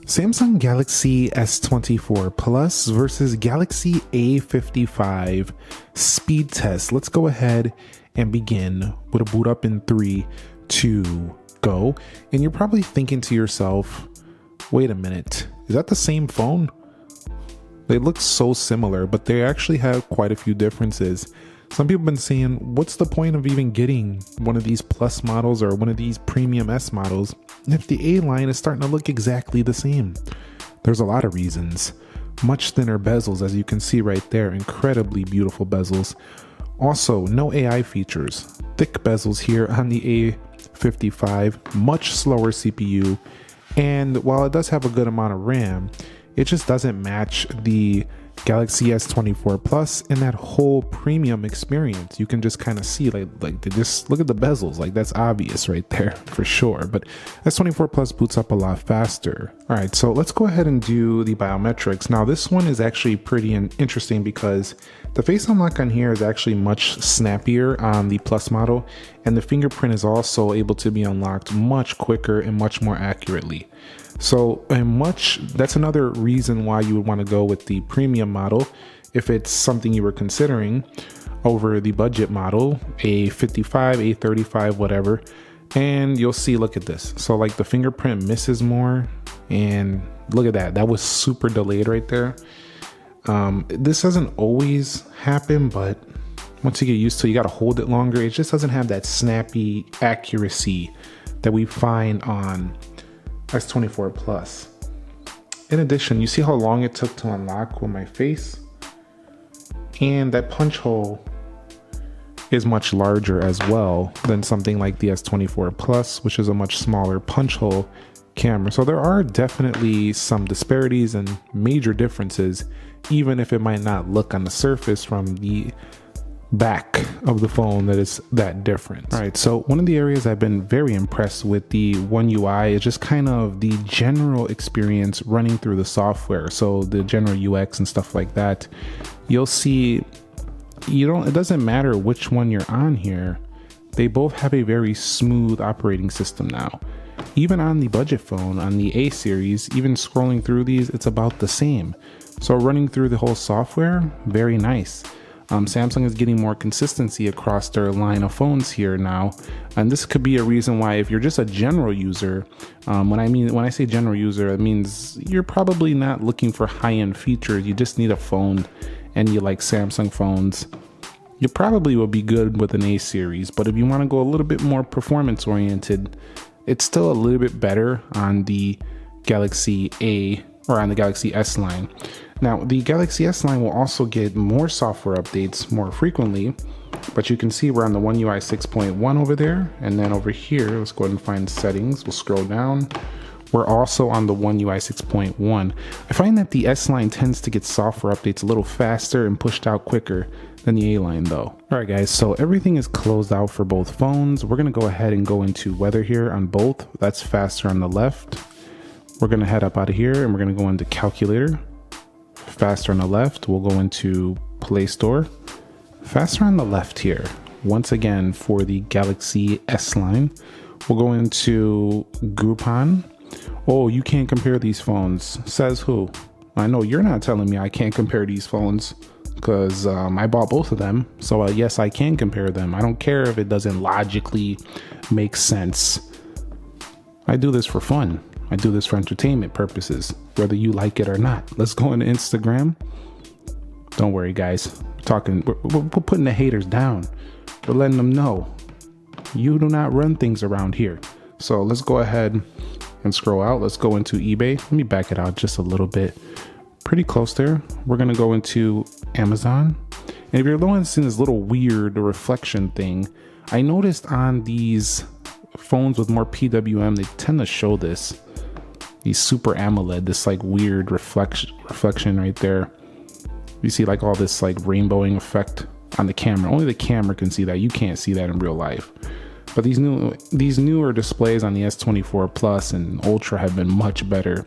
Samsung Galaxy S24 Plus versus Galaxy A55 speed test. Let's go ahead and begin with a boot up in 3, 2, go. And you're probably thinking to yourself, wait a minute, is that the same phone? They look so similar, but they actually have quite a few differences. Some people have been saying, what's the point of even getting one of these Plus models or one of these Premium S models if the A line is starting to look exactly the same? There's a lot of reasons. Much thinner bezels, as you can see right there, incredibly beautiful bezels. Also, no AI features. Thick bezels here on the A55, much slower CPU, and while it does have a good amount of RAM, it just doesn't match the Galaxy S24 Plus and that whole premium experience. You can just kind of see like they just look at the bezels, like that's obvious right there for sure. But S24 Plus boots up a lot faster. All right, so let's go ahead and do the biometrics. Now this one is actually pretty interesting because the face unlock on here is actually much snappier on the Plus model, and the fingerprint is also able to be unlocked much quicker and much more accurately. So that's another reason why you would want to go with the premium model if it's something you were considering over the budget model, A55, A35, whatever. And you'll see, look at this. So like the fingerprint misses more, and look at that. That was super delayed right there. This doesn't always happen, but once you get used to it, you got to hold it longer. It just doesn't have that snappy accuracy that we find on S24 Plus. In addition, you see how long it took to unlock with my face, and that punch hole is much larger as well than something like the S24 Plus, which is a much smaller punch hole camera. So there are definitely some disparities and major differences, even if it might not look on the surface from the back of the phone that is that different. All right, so one of the areas I've been very impressed with the One UI is just kind of the general experience running through the software. So the general UX and stuff like that. You'll see it doesn't matter which one you're on here. They both have a very smooth operating system now. Even on the budget phone, on the A series, even scrolling through these, it's about the same. So running through the whole software, very nice. Samsung is getting more consistency across their line of phones here now, and this could be a reason why, if you're just a general user, when I say general user, it means you're probably not looking for high-end features. You just need a phone and you like Samsung phones. You probably will be good with an A series, but if you want to go a little bit more performance oriented, it's still a little bit better on the Galaxy A or on the Galaxy S line. Now, the Galaxy S line will also get more software updates more frequently, but you can see we're on the One UI 6.1 over there, and then over here, let's go ahead and find settings. We'll scroll down. We're also on the One UI 6.1. I find that the S line tends to get software updates a little faster and pushed out quicker than the A line though. All right guys, so everything is closed out for both phones. We're gonna go ahead and go into weather here on both. That's faster on the left. We're gonna head up out of here and we're gonna go into calculator. Faster on the left. We'll go into Play Store. Faster on the left here. Once again, for the Galaxy S line, we'll go into Groupon. Oh, you can't compare these phones. Says who? I know you're not telling me I can't compare these phones, because I bought both of them. So yes, I can compare them. I don't care if it doesn't logically make sense. I do this for fun. I do this for entertainment purposes, whether you like it or not. Let's go into Instagram. Don't worry, guys. We're putting the haters down. We're letting them know you do not run things around here. So let's go ahead and scroll out. Let's go into eBay. Let me back it out just a little bit. Pretty close there. We're gonna go into Amazon. And if you're the one seeing this little weird reflection thing, I noticed on these phones with more PWM, they tend to show this. The Super AMOLED, this like weird reflection right there. You see like all this like rainbowing effect on the camera. Only the camera can see that. You can't see that in real life. But these newer displays on the S24 Plus and Ultra have been much better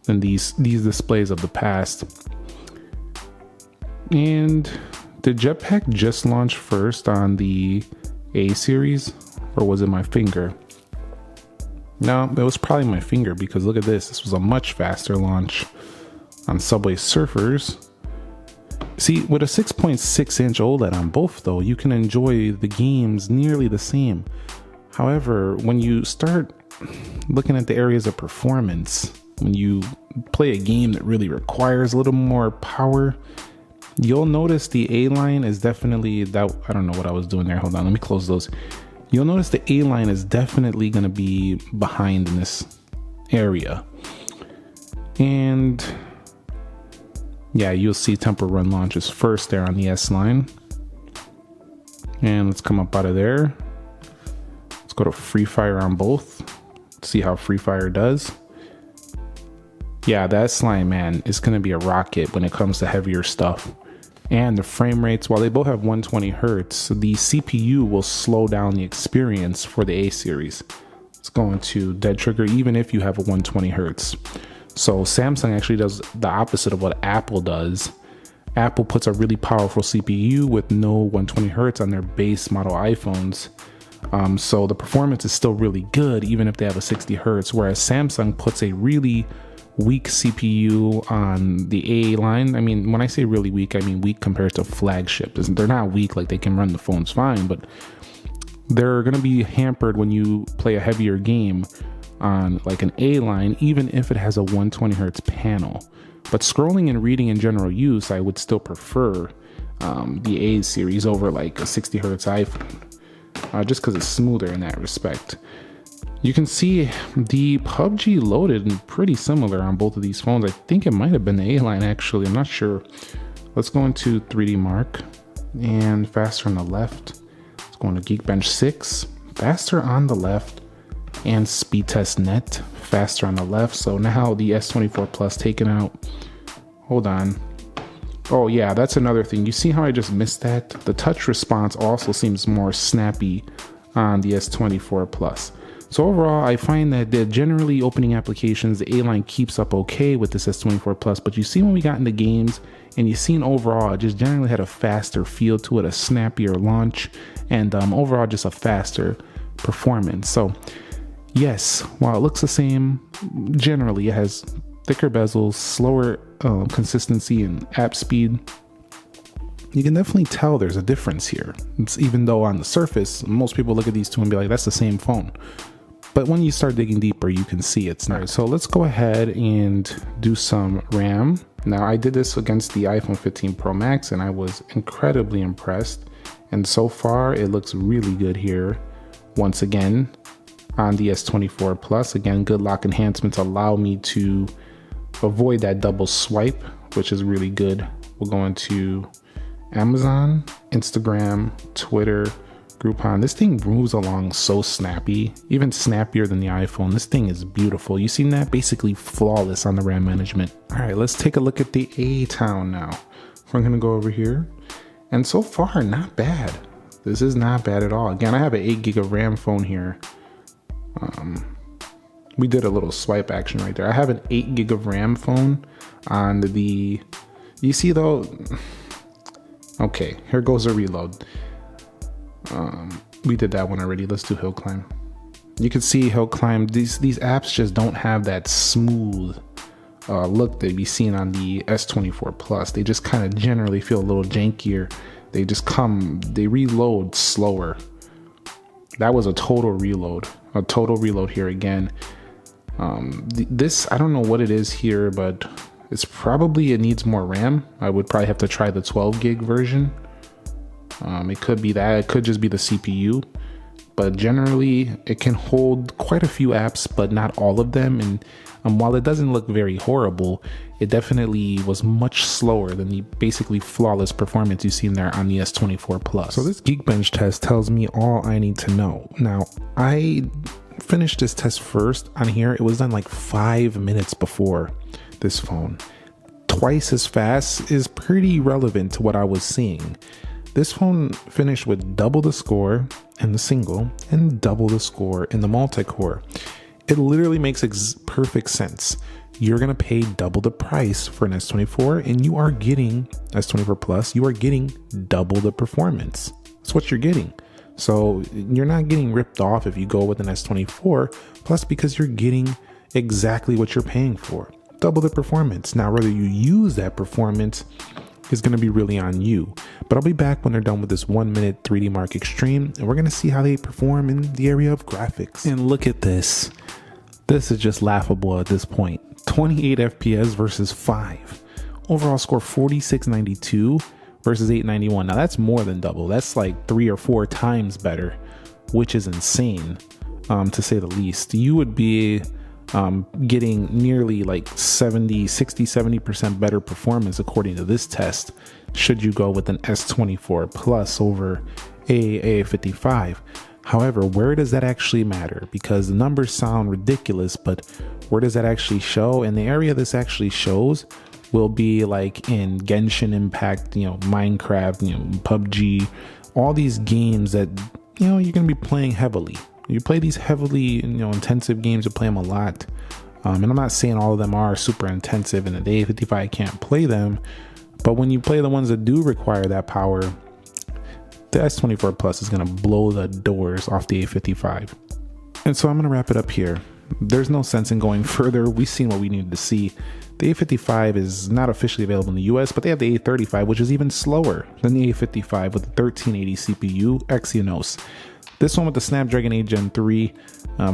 than these displays of the past. And did Jetpack just launch first on the A series, or was it my finger? No, it was probably my finger, because look at this. This was a much faster launch on Subway Surfers. See, with a 6.6-inch OLED on both, though, you can enjoy the games nearly the same. However, when you start looking at the areas of performance, when you play a game that really requires a little more power, you'll notice the A line is definitely that. I don't know what I was doing there. Hold on, let me close those. You'll notice the A line is definitely going to be behind in this area. And yeah, you'll see Temple Run launches first there on the S line. And let's come up out of there. Let's go to Free Fire on both. See how Free Fire does. Yeah, that S line, man, is going to be a rocket when it comes to heavier stuff. And the frame rates, while they both have 120 hertz, the CPU will slow down the experience for the A series. It's going to dead trigger even if you have a 120 hertz. So Samsung actually does the opposite of what Apple does. Apple puts a really powerful CPU with no 120 hertz on their base model iPhones. So the performance is still really good even if they have a 60 hertz, whereas Samsung puts a really weak CPU on the A line. I mean, when I say really weak, I mean weak compared to flagship. They're not weak, like they can run the phones fine, but they're going to be hampered when you play a heavier game on like an A line, even if it has a 120 hertz panel. But scrolling and reading in general use, I would still prefer the A series over like a 60 hertz iPhone, just because it's smoother in that respect. You can see the PUBG loaded pretty similar on both of these phones. I think it might have been the A line actually, I'm not sure. Let's go into 3D Mark and faster on the left. Let's go into Geekbench 6, faster on the left, and Speed Test Net, faster on the left. So now the S24 Plus taken out. Hold on. Oh yeah, that's another thing. You see how I just missed that? The touch response also seems more snappy on the S24 Plus. So overall, I find that the generally opening applications, the A-line keeps up okay with this S24 Plus, but you see when we got into games and you seen overall, it just generally had a faster feel to it, a snappier launch, and overall just a faster performance. So yes, while it looks the same, generally it has thicker bezels, slower consistency and app speed. You can definitely tell there's a difference here. It's, even though on the surface, most people look at these two and be like, that's the same phone. But when you start digging deeper, you can see it's not. So let's go ahead and do some RAM. Now I did this against the iPhone 15 Pro Max and I was incredibly impressed. And so far it looks really good here. Once again, on the S24 Plus, again, good lock enhancements allow me to avoid that double swipe, which is really good. We'll go into Amazon, Instagram, Twitter, Groupon. This thing moves along so snappy, even snappier than the iPhone. This thing is beautiful. You seen that? Basically flawless on the RAM management. All right, let's take a look at the ATown now. We're gonna go over here, and so far, not bad. This is not bad at all. Again, I have an 8 gig of RAM phone here. We did a little swipe action right there. I have an 8 gig of RAM phone on the, you see though, okay, here goes a reload. We did that one already. Let's do Hill Climb. You can see Hill Climb, these apps just don't have that smooth look that we seen on the S24 Plus. They just kind of generally feel a little jankier. They reload slower. That was a total reload here again. This, I don't know what it is here, but it's probably, it needs more RAM. I would probably have to try the 12 gig version. It could be that, it could just be the CPU, but generally it can hold quite a few apps, but not all of them. And while it doesn't look very horrible, it definitely was much slower than the basically flawless performance you see in there on the S24 Plus. So this Geekbench test tells me all I need to know. Now, I finished this test first on here. It was done like 5 minutes before this phone. Twice as fast is pretty relevant to what I was seeing. This phone finished with double the score in the single and double the score in the multi-core. It literally makes perfect sense. You're going to pay double the price for an S24 and you are getting S24 Plus. You are getting double the performance. That's what you're getting. So you're not getting ripped off if you go with an S24 Plus because you're getting exactly what you're paying for. Double the performance. Now, whether you use that performance is going to be really on you. But I'll be back when they're done with this 1 minute 3D Mark Extreme, and we're going to see how they perform in the area of graphics. And look at this. This is just laughable at this point. 28 FPS versus 5. Overall score 4692 versus 891. Now that's more than double. That's like 3 or 4 times better, which is insane, to say the least. You would be getting nearly like 70% better performance according to this test should you go with an S24 Plus over A55. However, where does that actually matter? Because the numbers sound ridiculous, but where does that actually show? And the area this actually shows will be like in Genshin Impact, Minecraft, PUBG, all these games that, you're going to be playing heavily. You play these heavily, intensive games, you play them a lot. And I'm not saying all of them are super intensive and the A55 can't play them, but when you play the ones that do require that power, the S24 Plus is going to blow the doors off the A55. And so I'm going to wrap it up here. There's no sense in going further. We've seen what we needed to see. The A55 is not officially available in the US, but they have the A35, which is even slower than the A55 with the 1380 CPU Exynos. This one with the Snapdragon 8 Gen 3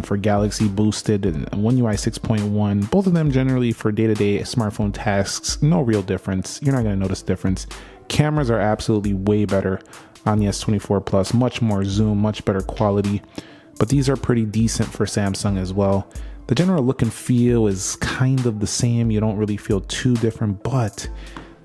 for Galaxy boosted and One UI 6.1. Both of them generally for day-to-day smartphone tasks. No real difference. You're not going to notice difference. Cameras are absolutely way better on the S24 Plus. Much more zoom, much better quality. But these are pretty decent for Samsung as well. The general look and feel is kind of the same. You don't really feel too different, but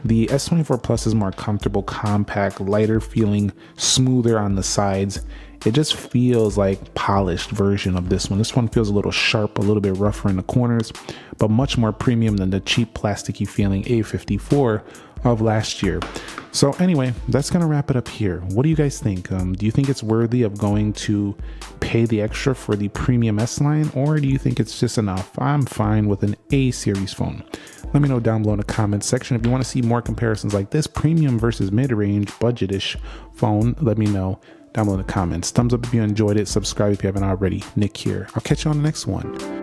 the S24 Plus is more comfortable, compact, lighter feeling, smoother on the sides. It just feels like polished version of this one. This one feels a little sharp, a little bit rougher in the corners, but much more premium than the cheap plasticky feeling A54 of last year. So anyway, that's going to wrap it up here. What do you guys think? Do you think it's worthy of going to pay the extra for the premium S line, or do you think it's just enough? I'm fine with an A series phone. Let me know down below in the comments section. If you want to see more comparisons like this, premium versus mid-range, budget-ish phone, let me know down below in the comments. Thumbs up if you enjoyed it. Subscribe if you haven't already. Nick here. I'll catch you on the next one.